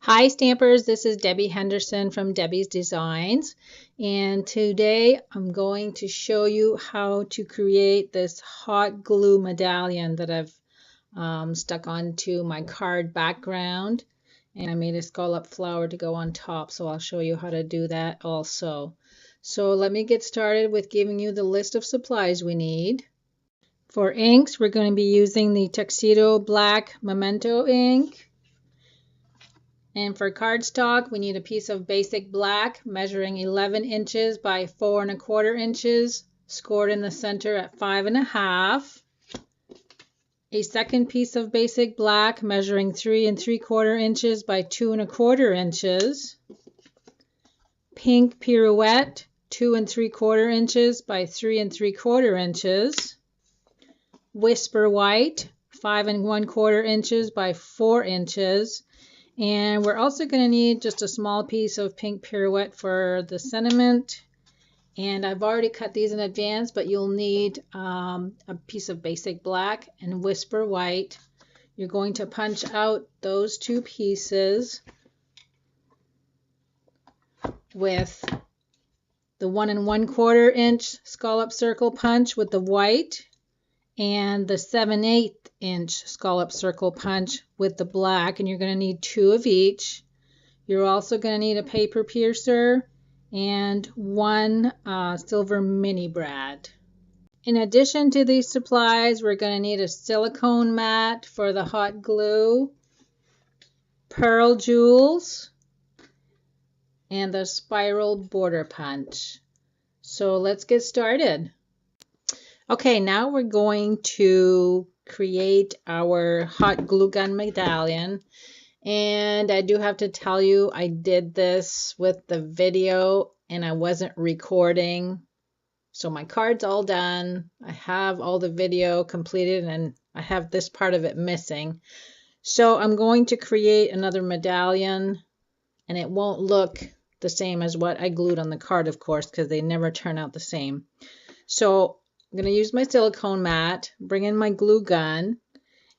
Hi Stampers, this is Debbie Henderson from Debbie's Designs, and today I'm going to show you how to create this hot glue medallion that I've stuck onto my card background, and I made a scallop flower to go on top, so I'll show you how to do that also. So let me get started with giving you the list of supplies we need. For inks, we're going to be using the Tuxedo Black Memento ink. And for cardstock, we need a piece of basic black measuring 11 inches by 4 1/4 inches, scored in the center at 5 1/2. A second piece of basic black measuring 3 3/4 inches by 2 1/4 inches. Pink Pirouette, 2 3/4 inches by 3 3/4 inches. Whisper White, 5 1/4 inches by 4 inches. And we're also going to need just a small piece of pink Pirouette for the sentiment. And I've already cut these in advance, but you'll need a piece of basic black and Whisper White. You're going to punch out those two pieces with the 1 1/4 inch scallop circle punch with the white and the 7/8 inch scallop circle punch with the black, and you're going to need 2 of each. You're also going to need a paper piercer and 1 silver mini brad. In addition to these supplies, we're going to need a silicone mat for the hot glue, pearl jewels, and the spiral border punch. So let's get started. Okay, now we're going to create our hot glue gun medallion, and I do have to tell you I did this with the video and I wasn't recording, so my card's all done. I have all the video completed and I have this part of it missing. So I'm going to create another medallion, and it won't look the same as what I glued on the card, of course, because they never turn out the same. So I'm going to use my silicone mat, bring in my glue gun,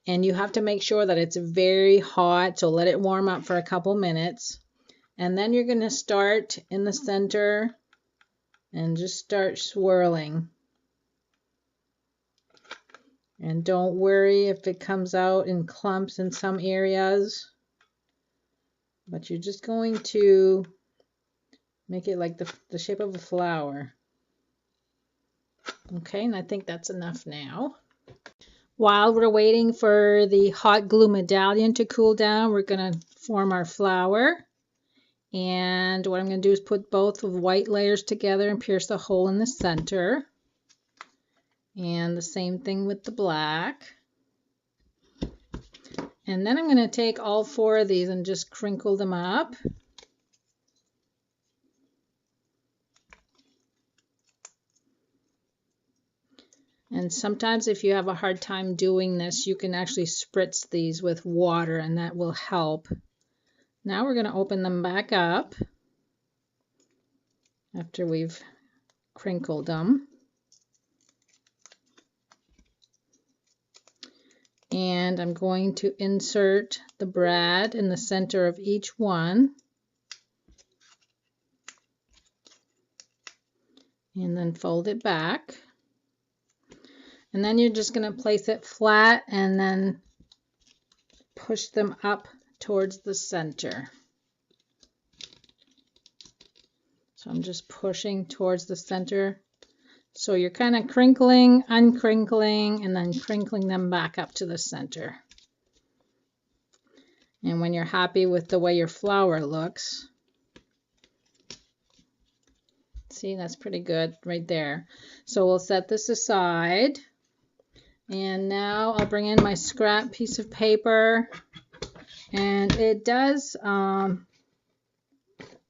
and you have to make sure that it's very hot, so let it warm up for a couple minutes. And then you're going to start in the center and just start swirling. And don't worry if it comes out in clumps in some areas, but you're just going to make it like the shape of a flower. Okay, and I think that's enough now. While we're waiting for the hot glue medallion to cool down, we're going to form our flower. And what I'm going to do is put both of the white layers together and pierce a hole in the center. And the same thing with the black. And then I'm going to take all 4 of these and just crinkle them up. And sometimes if you have a hard time doing this, you can actually spritz these with water, and that will help. Now we're going to open them back up after we've crinkled them. And I'm going to insert the brad in the center of each one. And then fold it back. And then you're just going to place it flat and then push them up towards the center. So I'm just pushing towards the center. So you're kind of crinkling, uncrinkling, and then crinkling them back up to the center. And when you're happy with the way your flower looks, see, that's pretty good right there. So we'll set this aside. And now I'll bring in my scrap piece of paper, and it does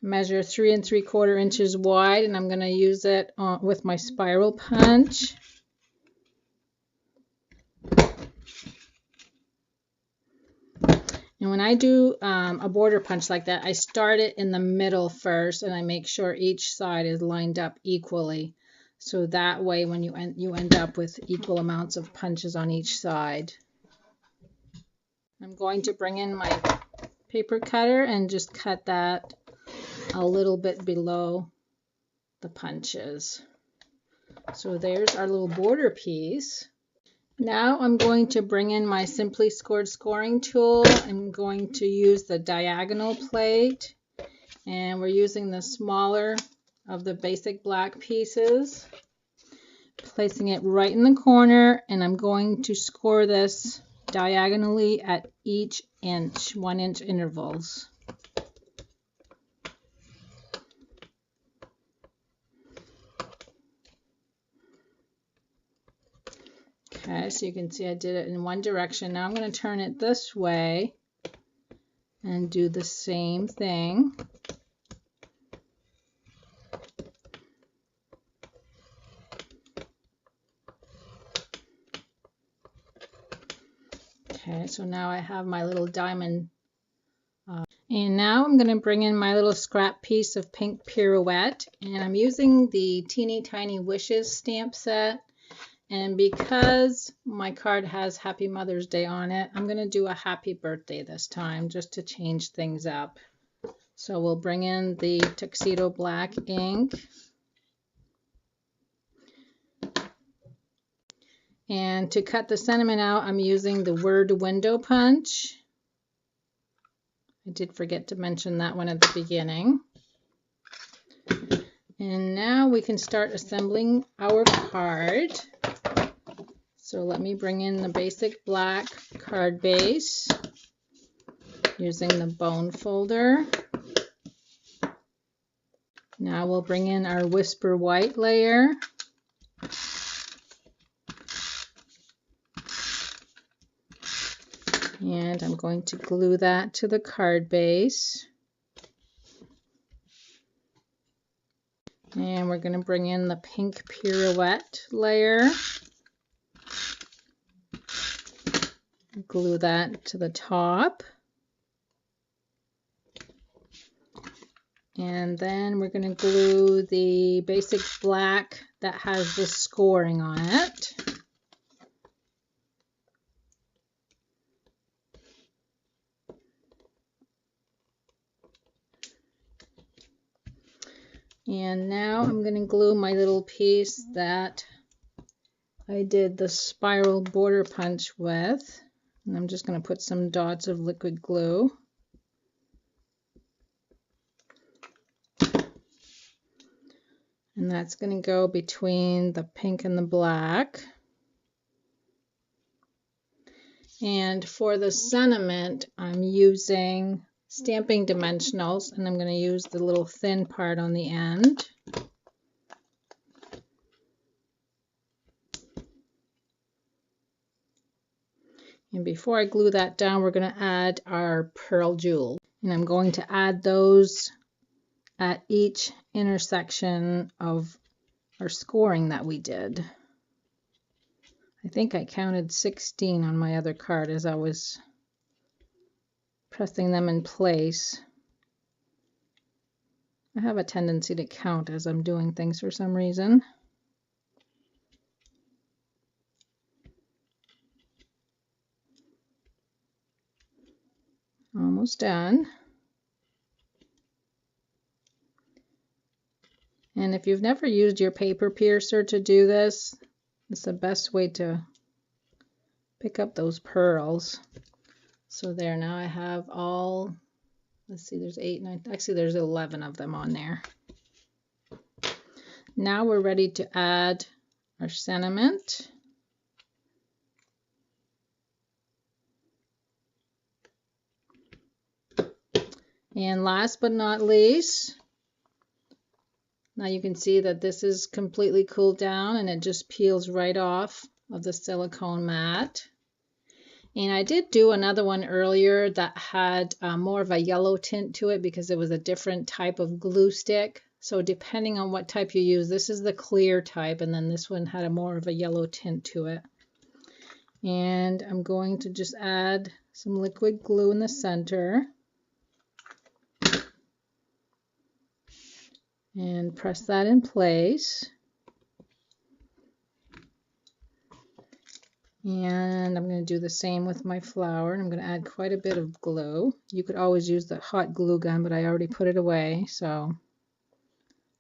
measure 3 3/4 inches wide, and I'm going to use it with my spiral punch. And when I do a border punch like that, I start it in the middle first, and I make sure each side is lined up equally. So that way when you end up with equal amounts of punches on each side. I'm going to bring in my paper cutter and just cut that a little bit below the punches. So there's our little border piece. Now I'm going to bring in my Simply Scored scoring tool. I'm going to use the diagonal plate, and we're using the smaller of the basic black pieces, placing it right in the corner, and I'm going to score this diagonally at each inch, 1 inch intervals. Okay, so you can see I did it in one direction. Now I'm going to turn it this way and do the same thing. Okay, so now I have my little diamond. And now I'm going to bring in my little scrap piece of pink Pirouette. And I'm using the Teeny Tiny Wishes stamp set. And because my card has Happy Mother's Day on it, I'm going to do a happy birthday this time just to change things up. So we'll bring in the Tuxedo black ink. And to cut the sentiment out, I'm using the word window punch. I did forget to mention that one at the beginning. And now we can start assembling our card. So let me bring in the basic black card base using the bone folder. Now we'll bring in our Whisper White layer. And I'm going to glue that to the card base. And we're going to bring in the pink Pirouette layer. Glue that to the top. And then we're going to glue the basic black that has the scoring on it. And now I'm going to glue my little piece that I did the spiral border punch with. And I'm just going to put some dots of liquid glue. And that's going to go between the pink and the black. And for the sentiment, I'm using Stamping Dimensionals, and I'm going to use the little thin part on the end. And before I glue that down, we're going to add our pearl jewel. And I'm going to add those at each intersection of our scoring that we did. I think I counted 16 on my other card as I was pressing them in place. I have a tendency to count as I'm doing things for some reason. Almost done. And if you've never used your paper piercer to do this, it's the best way to pick up those pearls. So there, now I have all, let's see, there's 8, 9, actually there's 11 of them on there. Now we're ready to add our sentiment. And last but not least, now you can see that this is completely cooled down and it just peels right off of the silicone mat. And I did do another one earlier that had more of a yellow tint to it because it was a different type of glue stick. So depending on what type you use, this is the clear type, and then this one had a more of a yellow tint to it. And I'm going to just add some liquid glue in the center. And press that in place. And I'm going to do the same with my flower. And I'm going to add quite a bit of glue. You could always use the hot glue gun, but I already put it away. So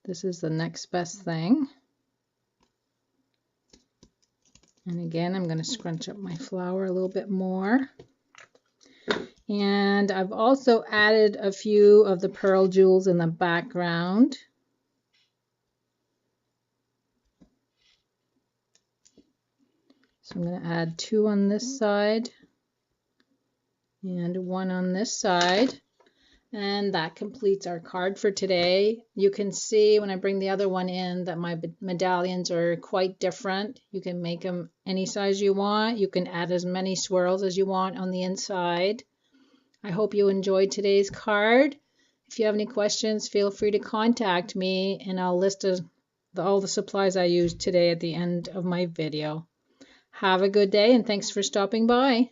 this is the next best thing. And again, I'm going to scrunch up my flower a little bit more. And I've also added a few of the pearl jewels in the background. So I'm going to add 2 on this side and 1 on this side. And that completes our card for today. You can see when I bring the other one in that my medallions are quite different. You can make them any size you want. You can add as many swirls as you want on the inside. I hope you enjoyed today's card. If you have any questions, feel free to contact me, and I'll list all the supplies I used today at the end of my video. Have a good day, and thanks for stopping by.